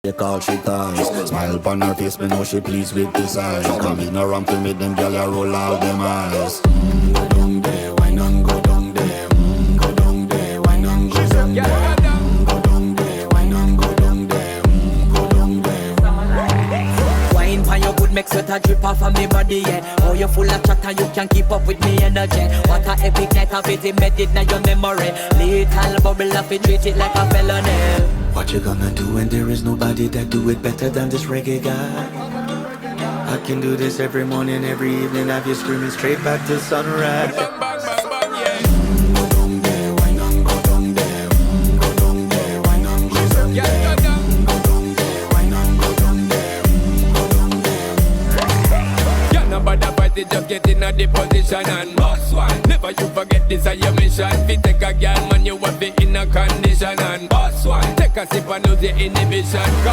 They call she ties. Smile upon her face, me know she pleased with this eyes. Come in around to me, them gyal a roll out them eyes. Go down there, why not go down there? Go down there, why not go down there? Go down there, why not go down there? Go down there. Wine pan your good, make sweat a drip off of me body, yeah. Oh, you full of chatter, you can keep up with me energy. What a epic night of it, embedded in your memory. Little bubble of it, treat it like a felony. What you gonna do when there is nobody that do it better than this reggae guy? I can do this every morning, every evening, have you screaming straight back to sunrise. Go down there, why not go down there? Go down there, why not go down there? Go down there, why not go down there? Go down there. Can't nobody fight it, just get in a the position and boss one. Never you forget this is your mission. Fi take a girl, man, you have it in a condition and boss one. Take a sip and lose the inhibition. Come